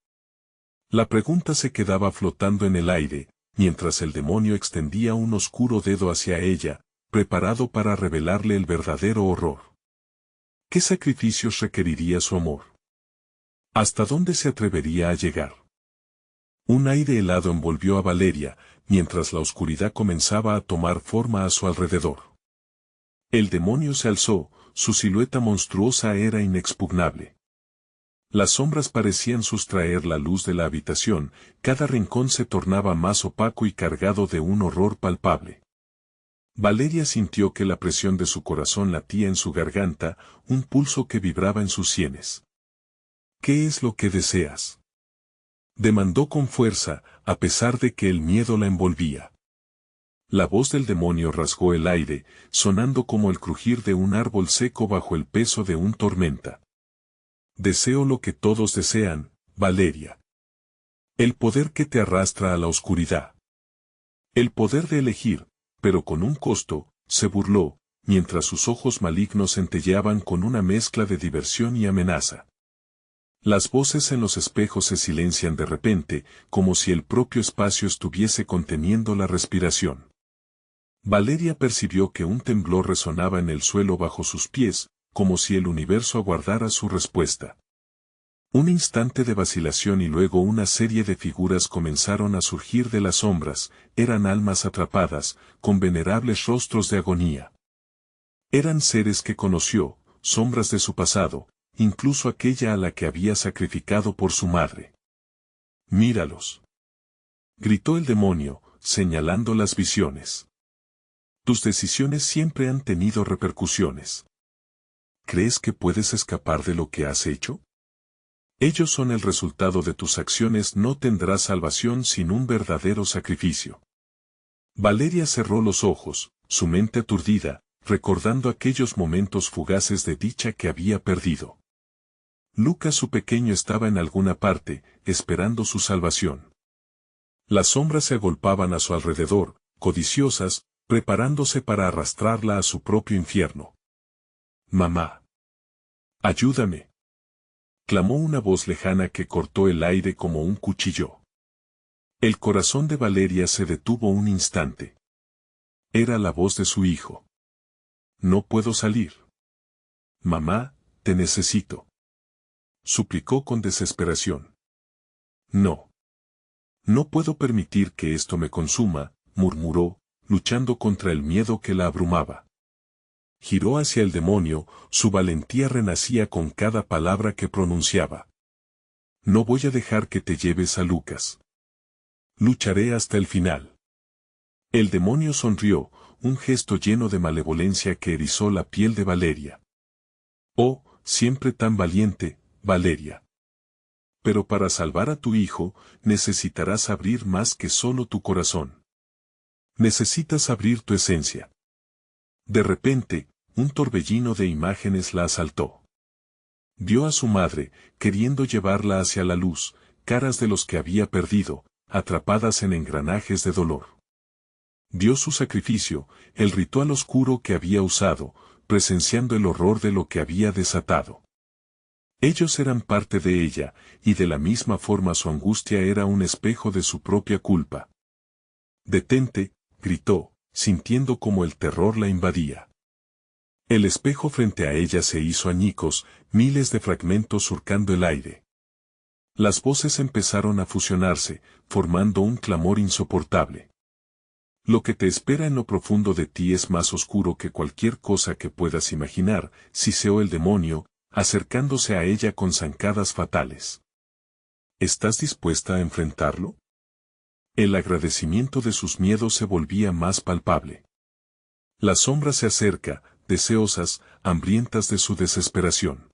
La pregunta se quedaba flotando en el aire, mientras el demonio extendía un oscuro dedo hacia ella, preparado para revelarle el verdadero horror. ¿Qué sacrificios requeriría su amor? ¿Hasta dónde se atrevería a llegar? Un aire helado envolvió a Valeria, mientras la oscuridad comenzaba a tomar forma a su alrededor. El demonio se alzó, su silueta monstruosa era inexpugnable. Las sombras parecían sustraer la luz de la habitación, cada rincón se tornaba más opaco y cargado de un horror palpable. Valeria sintió que la presión de su corazón latía en su garganta, un pulso que vibraba en sus sienes. ¿Qué es lo que deseas?, demandó con fuerza, a pesar de que el miedo la envolvía. La voz del demonio rasgó el aire, sonando como el crujir de un árbol seco bajo el peso de una tormenta. Deseo lo que todos desean, Valeria. El poder que te arrastra a la oscuridad. El poder de elegir, pero con un costo, se burló, mientras sus ojos malignos centelleaban con una mezcla de diversión y amenaza. Las voces en los espejos se silencian de repente, como si el propio espacio estuviese conteniendo la respiración. Valeria percibió que un temblor resonaba en el suelo bajo sus pies, como si el universo aguardara su respuesta. Un instante de vacilación y luego una serie de figuras comenzaron a surgir de las sombras, eran almas atrapadas, con venerables rostros de agonía. Eran seres que conoció, sombras de su pasado, incluso aquella a la que había sacrificado por su madre. «Míralos», gritó el demonio, señalando las visiones. «Tus decisiones siempre han tenido repercusiones. ¿Crees que puedes escapar de lo que has hecho? Ellos son el resultado de tus acciones. No tendrás salvación sin un verdadero sacrificio». Valeria cerró los ojos, su mente aturdida, recordando aquellos momentos fugaces de dicha que había perdido. Lucas su pequeño estaba en alguna parte, esperando su salvación. Las sombras se agolpaban a su alrededor, codiciosas, preparándose para arrastrarla a su propio infierno. «Mamá. Ayúdame», clamó una voz lejana que cortó el aire como un cuchillo. El corazón de Valeria se detuvo un instante. Era la voz de su hijo. «No puedo salir. Mamá, te necesito», suplicó con desesperación. «No. No puedo permitir que esto me consuma», murmuró, luchando contra el miedo que la abrumaba. Giró hacia el demonio, su valentía renacía con cada palabra que pronunciaba. «No voy a dejar que te lleves a Lucas. Lucharé hasta el final». El demonio sonrió, un gesto lleno de malevolencia que erizó la piel de Valeria. «Oh, siempre tan valiente, Valeria. Pero para salvar a tu hijo, necesitarás abrir más que solo tu corazón. Necesitas abrir tu esencia». De repente, un torbellino de imágenes la asaltó. Vio a su madre, queriendo llevarla hacia la luz, caras de los que había perdido, atrapadas en engranajes de dolor. Vio su sacrificio, el ritual oscuro que había usado, presenciando el horror de lo que había desatado. Ellos eran parte de ella, y de la misma forma su angustia era un espejo de su propia culpa. «Detente», gritó, sintiendo como el terror la invadía. El espejo frente a ella se hizo añicos, miles de fragmentos surcando el aire. Las voces empezaron a fusionarse, formando un clamor insoportable. «Lo que te espera en lo profundo de ti es más oscuro que cualquier cosa que puedas imaginar», siseó el demonio, acercándose a ella con zancadas fatales. «¿Estás dispuesta a enfrentarlo?». El agradecimiento de sus miedos se volvía más palpable. La sombra se acerca, deseosas, hambrientas de su desesperación.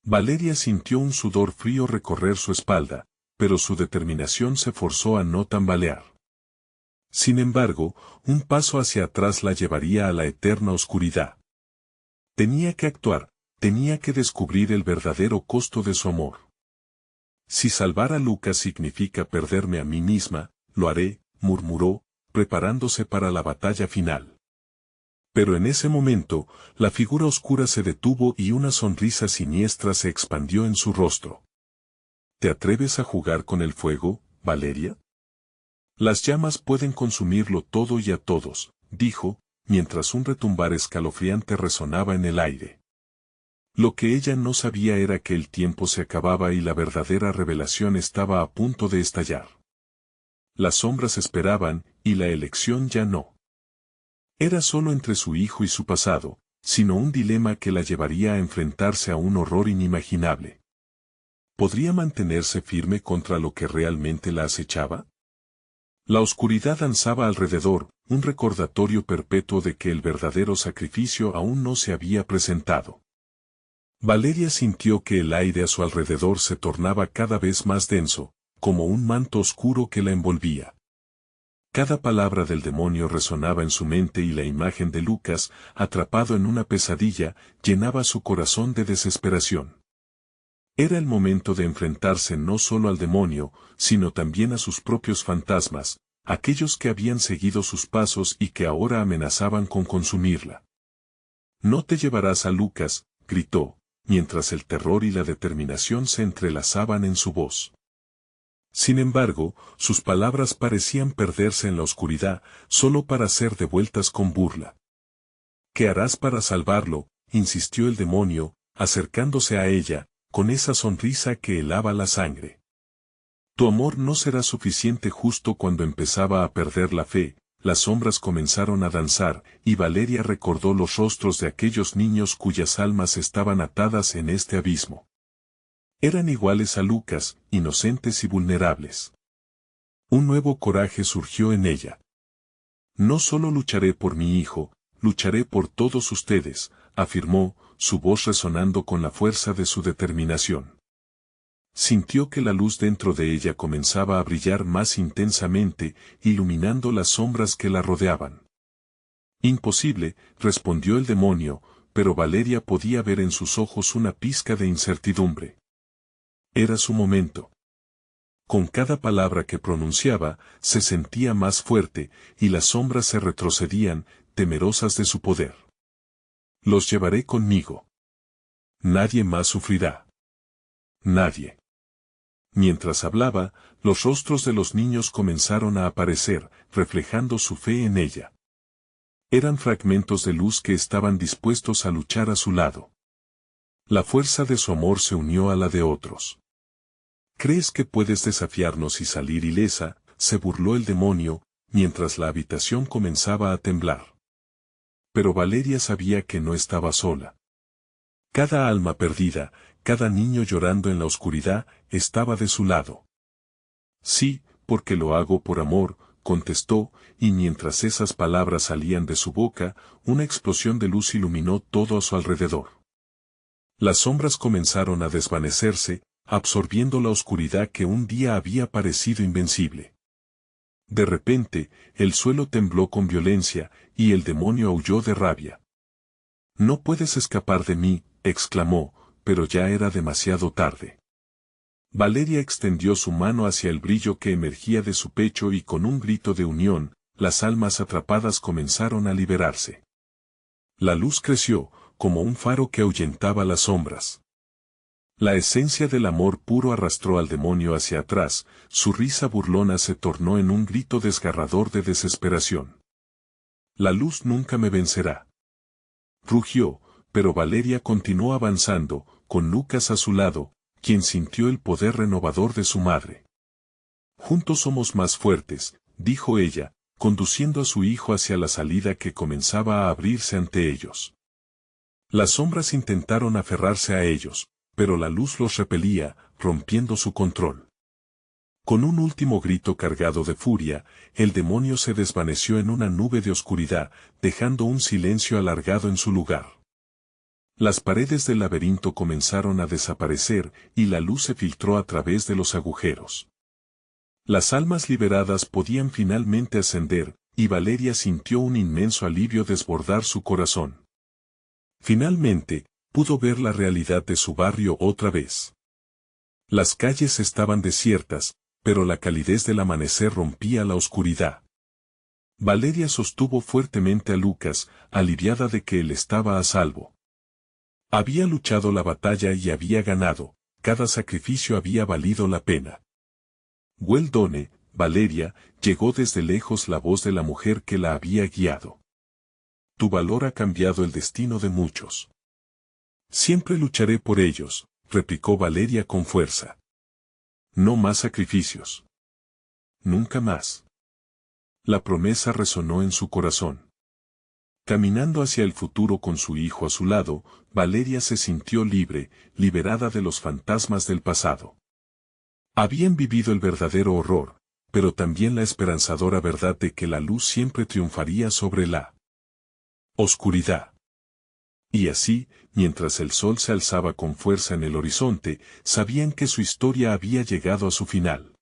Valeria sintió un sudor frío recorrer su espalda, pero su determinación se forzó a no tambalear. Sin embargo, un paso hacia atrás la llevaría a la eterna oscuridad. Tenía que actuar, tenía que descubrir el verdadero costo de su amor. «Si salvar a Lucas significa perderme a mí misma, lo haré», murmuró, preparándose para la batalla final. Pero en ese momento, la figura oscura se detuvo y una sonrisa siniestra se expandió en su rostro. «¿Te atreves a jugar con el fuego, Valeria? Las llamas pueden consumirlo todo y a todos», dijo, mientras un retumbar escalofriante resonaba en el aire. Lo que ella no sabía era que el tiempo se acababa y la verdadera revelación estaba a punto de estallar. Las sombras esperaban, y la elección ya no era solo entre su hijo y su pasado, sino un dilema que la llevaría a enfrentarse a un horror inimaginable. ¿Podría mantenerse firme contra lo que realmente la acechaba? La oscuridad danzaba alrededor, un recordatorio perpetuo de que el verdadero sacrificio aún no se había presentado. Valeria sintió que el aire a su alrededor se tornaba cada vez más denso, como un manto oscuro que la envolvía. Cada palabra del demonio resonaba en su mente y la imagen de Lucas, atrapado en una pesadilla, llenaba su corazón de desesperación. Era el momento de enfrentarse no solo al demonio, sino también a sus propios fantasmas, aquellos que habían seguido sus pasos y que ahora amenazaban con consumirla. «No te llevarás a Lucas», gritó, mientras el terror y la determinación se entrelazaban en su voz. Sin embargo, sus palabras parecían perderse en la oscuridad, solo para ser devueltas con burla. «¿Qué harás para salvarlo?», insistió el demonio, acercándose a ella, con esa sonrisa que helaba la sangre. «Tu amor no será suficiente». Justo cuando empezaba a perder la fe, las sombras comenzaron a danzar, y Valeria recordó los rostros de aquellos niños cuyas almas estaban atadas en este abismo. Eran iguales a Lucas, inocentes y vulnerables. Un nuevo coraje surgió en ella. No solo lucharé por mi hijo, lucharé por todos ustedes, afirmó, su voz resonando con la fuerza de su determinación. Sintió que la luz dentro de ella comenzaba a brillar más intensamente, iluminando las sombras que la rodeaban. Imposible, respondió el demonio, pero Valeria podía ver en sus ojos una pizca de incertidumbre. Era su momento. Con cada palabra que pronunciaba, se sentía más fuerte, y las sombras se retrocedían, temerosas de su poder. Los llevaré conmigo. Nadie más sufrirá. Nadie. Mientras hablaba, los rostros de los niños comenzaron a aparecer, reflejando su fe en ella. Eran fragmentos de luz que estaban dispuestos a luchar a su lado. La fuerza de su amor se unió a la de otros. ¿Crees que puedes desafiarnos y salir ilesa?, se burló el demonio, mientras la habitación comenzaba a temblar. Pero Valeria sabía que no estaba sola. Cada alma perdida, cada niño llorando en la oscuridad, estaba de su lado. Sí, porque lo hago por amor, contestó, y mientras esas palabras salían de su boca, una explosión de luz iluminó todo a su alrededor. Las sombras comenzaron a desvanecerse, absorbiendo la oscuridad que un día había parecido invencible. De repente, el suelo tembló con violencia, y el demonio aulló de rabia. «No puedes escapar de mí», exclamó, pero ya era demasiado tarde. Valeria extendió su mano hacia el brillo que emergía de su pecho y con un grito de unión, las almas atrapadas comenzaron a liberarse. La luz creció, como un faro que ahuyentaba las sombras. La esencia del amor puro arrastró al demonio hacia atrás, su risa burlona se tornó en un grito desgarrador de desesperación. «La luz nunca me vencerá», rugió, pero Valeria continuó avanzando, con Lucas a su lado, quien sintió el poder renovador de su madre. «Juntos somos más fuertes», dijo ella, conduciendo a su hijo hacia la salida que comenzaba a abrirse ante ellos. Las sombras intentaron aferrarse a ellos, pero la luz los repelía, rompiendo su control. Con un último grito cargado de furia, el demonio se desvaneció en una nube de oscuridad, dejando un silencio alargado en su lugar. Las paredes del laberinto comenzaron a desaparecer, y la luz se filtró a través de los agujeros. Las almas liberadas podían finalmente ascender, y Valeria sintió un inmenso alivio desbordar su corazón. Finalmente, pudo ver la realidad de su barrio otra vez. Las calles estaban desiertas, pero la calidez del amanecer rompía la oscuridad. Valeria sostuvo fuertemente a Lucas, aliviada de que él estaba a salvo. Había luchado la batalla y había ganado, cada sacrificio había valido la pena. «Well done, Valeria», llegó desde lejos la voz de la mujer que la había guiado. «Tu valor ha cambiado el destino de muchos». «Siempre lucharé por ellos», replicó Valeria con fuerza. «No más sacrificios. Nunca más». La promesa resonó en su corazón. Caminando hacia el futuro con su hijo a su lado, Valeria se sintió libre, liberada de los fantasmas del pasado. Habían vivido el verdadero horror, pero también la esperanzadora verdad de que la luz siempre triunfaría sobre la oscuridad. Y así, mientras el sol se alzaba con fuerza en el horizonte, sabían que su historia había llegado a su final.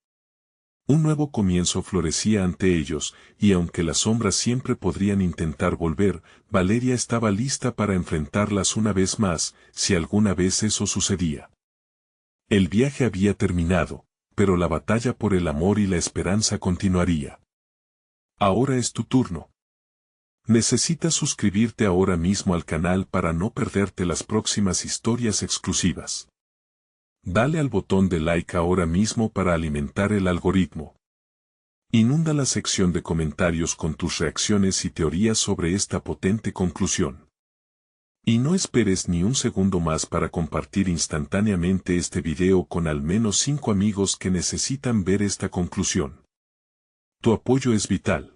Un nuevo comienzo florecía ante ellos, y aunque las sombras siempre podrían intentar volver, Valeria estaba lista para enfrentarlas una vez más, si alguna vez eso sucedía. El viaje había terminado, pero la batalla por el amor y la esperanza continuaría. Ahora es tu turno. Necesitas suscribirte ahora mismo al canal para no perderte las próximas historias exclusivas. Dale al botón de like ahora mismo para alimentar el algoritmo. Inunda la sección de comentarios con tus reacciones y teorías sobre esta potente conclusión. Y no esperes ni un segundo más para compartir instantáneamente este video con al menos 5 amigos que necesitan ver esta conclusión. Tu apoyo es vital.